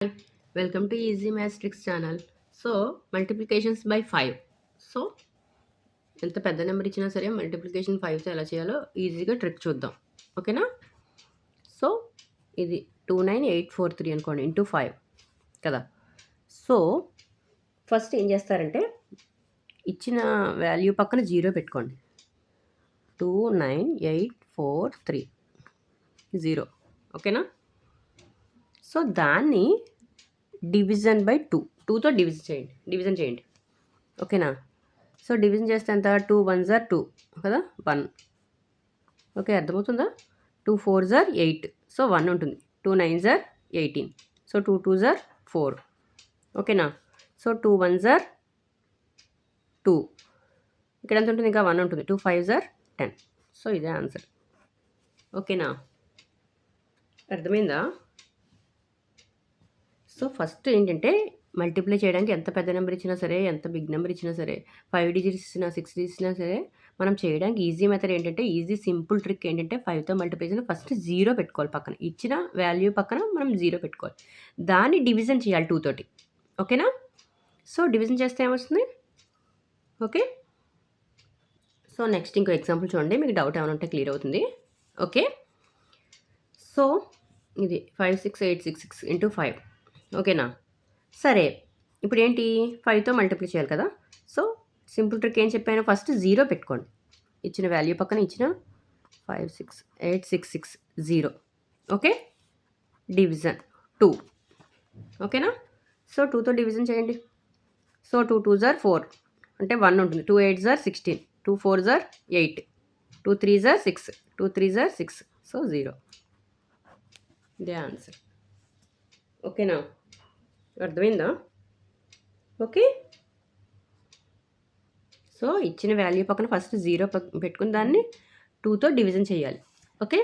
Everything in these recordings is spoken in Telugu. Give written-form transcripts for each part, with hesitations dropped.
Hi, welcome to Easy Maths Tricks channel. So, multiplications by 5. So ఎంత పెద్ద నెంబర్ ఇచ్చినా సరే మల్టిప్లికేషన్ 5తో ఎలా చేయాలో ఈజీగా ట్రిక్ చూద్దాం. ఓకేనా? సో ఇది 29843 అనుకోండి ఇంటూ 5 కదా. సో ఫస్ట్ ఏం చేస్తారంటే ఇచ్చిన వాల్యూ పక్కన 0 పెట్టుకోండి. 29843 0. ఓకేనా? సో దాన్ని డివిజన్ బై 2తో డివిజన్ చేయండి. ఓకేనా? సో డివిజన్ చేస్తే ఎంత 2 1s are 2 కదా 1. ఓకే, అర్థమవుతుందా? 2 4s are 8, సో 1 ఉంటుంది. 2 9s are 18, so 2 2s are 4. ఓకేనా? సో 2 1s are 2, ఇక్కడ ఎంత ఉంటుంది? ఇంకా 1 ఉంటుంది. 2 5s are 10, సో ఇదే ఆన్సర్. ఓకేనా? అర్థమైందా? సో ఫస్ట్ ఏంటంటే మల్టిప్లై చేయడానికి ఎంత పెద్ద నెంబర్ ఇచ్చినా సరే, ఎంత బిగ్ నెంబర్ ఇచ్చినా సరే, 5 డిజిట్స్ ఇచ్చినా 6 డిజిట్స్ ఇచ్చినా సరే, మనం చేయడానికి ఈజీ మెథడ్ ఏంటంటే, ఈజీ సింపుల్ ట్రిక్ ఏంటంటే 5తో మల్టిప్లై చేసిన ఫస్ట్ 0 పెట్టుకోవాలి. పక్కన ఇచ్చిన వాల్యూ పక్కన మనం 0 పెట్టుకోవాలి. దాన్ని డివిజన్ చేయాలి 2 తోటి. ఓకేనా? సో డివిజన్ చేస్తే ఏమొస్తుంది? ఓకే, సో నెక్స్ట్ ఇంకో ఎగ్జాంపుల్ చూడండి, మీకు డౌట్ ఏమైనా ఉంటే క్లియర్ అవుతుంది. ఓకే, సో ఇది 56866 ఇంటూ 5. ఓకేనా? సరే, ఇప్పుడు ఏంటి 5తో మల్టిప్లై చేయాలి కదా. సో సింపుల్ ట్రిక్ ఏం చెప్పాను, ఫస్ట్ 0 పెట్టుకోండి. ఇచ్చిన వాల్యూ పక్కన ఇచ్చిన 56866 0. Okay, division 2. ఓకేనా? సో 2తో డివిజన్ చేయండి. సో 2 2s are 4 అంటే 1 ఉంటుంది. 2 8s are 16, 2 4s are 8, 2 3s are 6, 2 3s are 6, so 0. ఇదే ఆన్సర్. ఓకేనా? అర్థమైందా? ఓకే, సో ఇచ్చిన వాల్యూ పక్కన ఫస్ట్ 0 పెట్టుకుని దాన్ని 2తో డివిజన్ చేయాలి. ఓకే,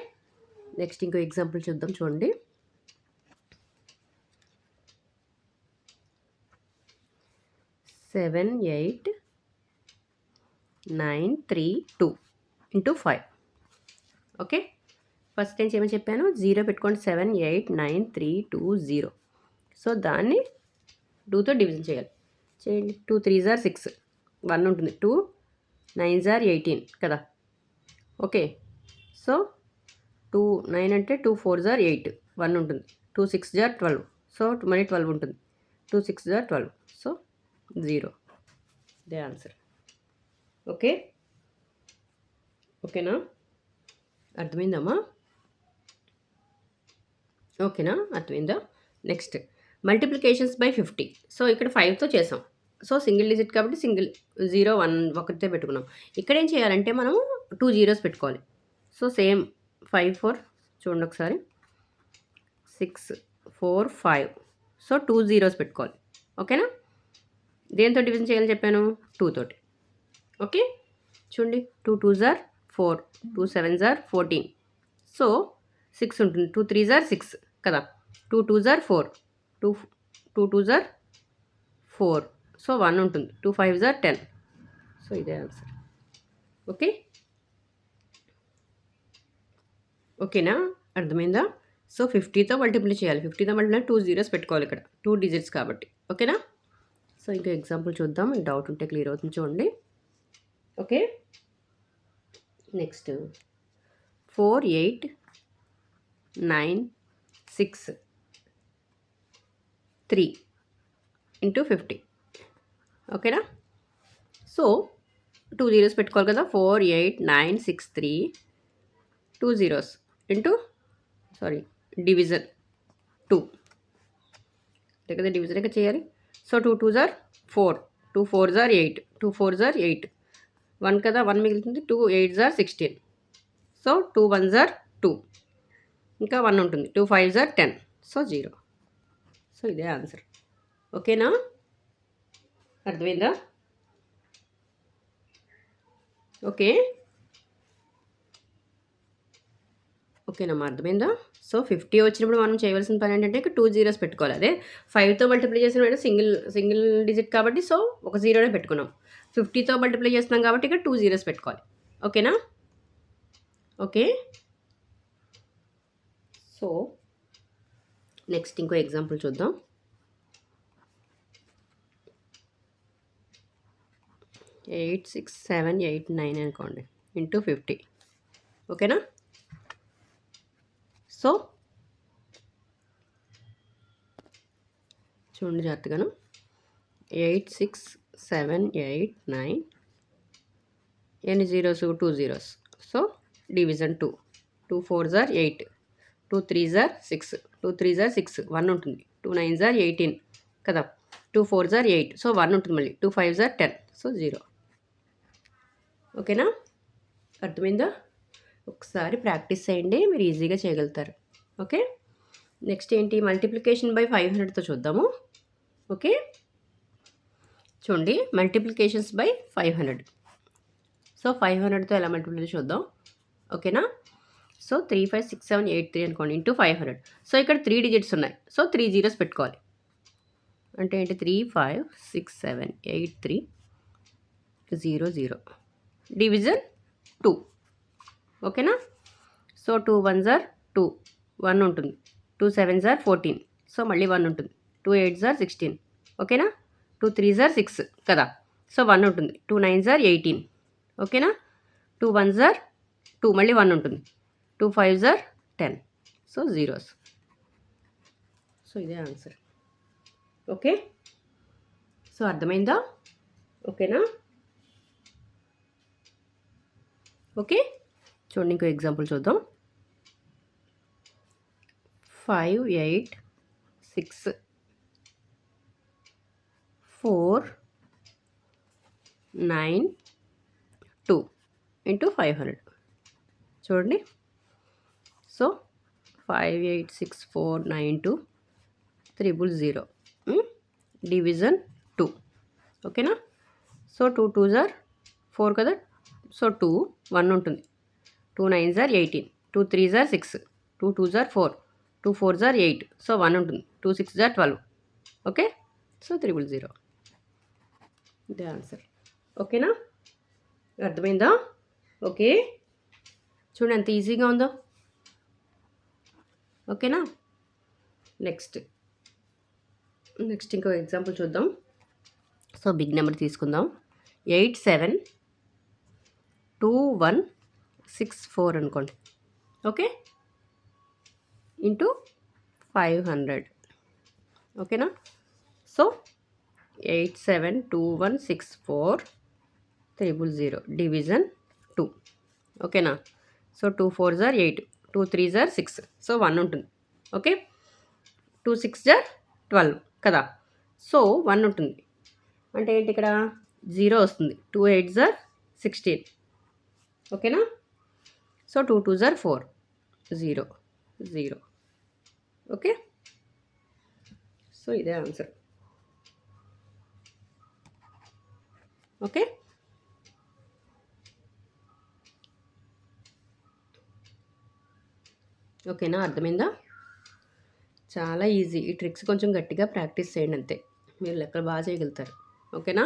నెక్స్ట్ ఇంకో ఎగ్జాంపుల్ చూద్దాం. చూడండి, 78932 ఇంటూ 5. ఓకే, ఫస్ట్ టైం ఏమని చెప్పాను, 0 పెట్టుకోండి. 78932 సో దాన్ని 2తో డివిజన్ చేయాలి. చేయండి. 2 3s are 6, 1 ఉంటుంది. 2 9s are 18 కదా. ఓకే, సో 2 9 అంటే 2 4s are 8, 1 ఉంటుంది. 2 6s are 12, సో మళ్ళీ 12 ఉంటుంది. 2 6s are 12, so 0. They answer. Okay, ఓకేనా? అర్థమైందమ్మా? ఓకేనా? అర్థమైందా? Next multiplications by 50. సో ఇక్కడ 5తో చేసాం. సో సింగిల్ డిజిట్ కాబట్టి 0 1 ఒకటితో పెట్టుకున్నాం. ఇక్కడ ఏం చేయాలంటే మనము 2 zeros పెట్టుకోవాలి. సో సేమ్ 5 4 చూడండి ఒకసారి, 6 4 5, సో 2 zeros పెట్టుకోవాలి. ఓకేనా? దేంతో డివిజన్ చేయాలని చెప్పాను, 2 తోటి. ఓకే, చూడండి, 2 2s are 4, 2 7s are 14, so 6 ఉంటుంది. 2 3s are 6 కదా. 2 2s are 4, 2 2s are 4, so 1 ఉంటుంది. 2 5s are 10, సో ఇదే ఆన్సర్. ఓకే, ఓకేనా? అర్థమైందా? సో 50తో మల్టిప్లై చేయాలి. 50తో మల్టిప్లై 2 zeros పెట్టుకోవాలి ఇక్కడ, 2 digits కాబట్టి. ఓకేనా? సో ఇంకో ఎగ్జాంపుల్ చూద్దాం, మీకు డౌట్ ఉంటే క్లియర్ అవుతుంది. చూడండి. Okay, next 4896 into 50. ఓకేనా? సో 2 zeros పెట్టుకోవాలి కదా. 48963 2 zeros ఇంటూ డివిజన్ 2 దగ్గర డివిజన్ ఇక్కడ చేయాలి. So 2 2s are 4, 2 4s are 8, 2 4s are 8, 1 కదా, 1 మిగులుతుంది. 2 8s are 16, so 2 1s are 2, ఇంకా 1 ఉంటుంది. 2 5s are 10, సో 0. సో ఇదే ఆన్సర్. ఓకేనా? అర్థమైందా? ఓకే, ఓకేనమ్మా, అర్థమైందా? సో 50 వచ్చినప్పుడు మనం చేయవలసిన పని ఏంటంటే ఇక్కడ 2 zeros పెట్టుకోవాలి. అదే 5తో మల్టిప్లై చేసిన సింగిల్ డిజిట్ కాబట్టి సో ఒక 0నే పెట్టుకున్నాం. 50తో మల్టిప్లై చేస్తున్నాం కాబట్టి ఇక్కడ 2 zeros పెట్టుకోవాలి. ఓకేనా? ఓకే, సో నెక్స్ట్ ఇంకో ఎగ్జాంపుల్ చూద్దాం. 86789 అనుకోండి ఇంటూ 50. ఓకేనా? సో చూడండి జాగ్రత్తగాను. 86789 ఎన్ని zeros? 2 zeros. So division 2. 2 4s are 8, 2 3s are 6, 2 3s are 6, 1 ఉంటుంది. 2 9s are 18 కదా. 2 4s are 8, సో 1 ఉంటుంది మళ్ళీ. 2 5s are 10, సో 0. ఓకేనా? అర్థమైందా? ఒకసారి ప్రాక్టీస్ చేయండి, మీరు ఈజీగా చేయగలుగుతారు. ఓకే, నెక్స్ట్ ఏంటి? మల్టిప్లికేషన్ బై 500తో చూద్దాము. ఓకే, చూడండి మల్టిప్లికేషన్స్ బై 500. సో 500తో ఎలా మల్టిప్లై చూద్దాం. ఓకేనా? సో 3 5 6 7 8 3 అనుకోండి ఇంటూ 500. సో ఇక్కడ 3 డిజిట్స్ ఉన్నాయి, సో 3 జీరోస్ పెట్టుకోవాలి. అంటే ఏంటి? 3 5 6 7 8 3 0 0. డివిజన్ 2. ఓకేనా? సో 2 1s are 2, 1 ఉంటుంది. 2 7s are 14, సో మళ్ళీ 1 ఉంటుంది. 2 8s are 16. ఓకేనా? 2 3s are 6 కదా, సో 1 ఉంటుంది. 2 9s are 18. ఓకేనా? 2 1s are 2, మళ్ళీ 1 ఉంటుంది. 2 5s are 10, so zeros. So ఇదే ఆన్సర్. ఓకే, సో అర్థమైందా? ఓకేనా? ఓకే, చూడండి ఇంకో ఎగ్జాంపుల్ చూద్దాం. 5 8 6 4 9 2 ఇంటూ 500. చూడండి. సో 5 8 6 4 9 2 0 0. డివిజన్ 2. ఓకేనా? సో 2 2s are 4 కదా, సో 2 1 ఉంటుంది. 2 9s are 18, 2 3s are 6, 2 2s are 4, 2 4s are 8, so 1 ఉంటుంది. 2 6s are 12. Okay, so 0 0. ఇదే ఆన్సర్. ఓకేనా? అర్థమైందా? ఓకే, చూడండి ఎంత ఈజీగా ఉందో. ఓకేనా? నెక్స్ట్ ఇంకో ఎగ్జాంపుల్ చూద్దాం. సో బిగ్ నెంబర్ తీసుకుందాం. 8 7 2 1 6 4 అనుకోండి. Okay, into 500. ఓకేనా? సో 8 7 2 1 6 4 0 0. డివిజన్ 2. ఓకేనా? So 2 4s are 8, 2 3s are 6, so 1 ఉంటుంది. ఓకే, 2 6s are 12 కదా, సో 1 ఉంటుంది. అంటే ఏంటి? ఇక్కడ 0 వస్తుంది. 2 8s are 16. ఓకేనా? So 2 2s are 4, 0 0. Okay, so ఇదే ఆన్సర్. ఓకే, ఓకేనా? అర్థమైందా? చాలా ఈజీ. ఈ ట్రిక్స్ కొంచెం గట్టిగా ప్రాక్టీస్ చేయండి అంతే, మీరు లెక్కలు బాగా చేయగలుగుతారు. ఓకేనా?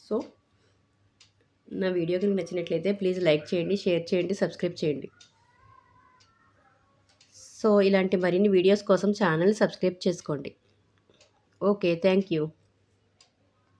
సో నా వీడియో కనుక నచ్చినట్లయితే ప్లీజ్ లైక్ చేయండి, షేర్ చేయండి, సబ్స్క్రైబ్ చేయండి. సో ఇలాంటి మరిన్ని వీడియోస్ కోసం ఛానల్ సబ్స్క్రైబ్ చేసుకోండి. Okay, thank you.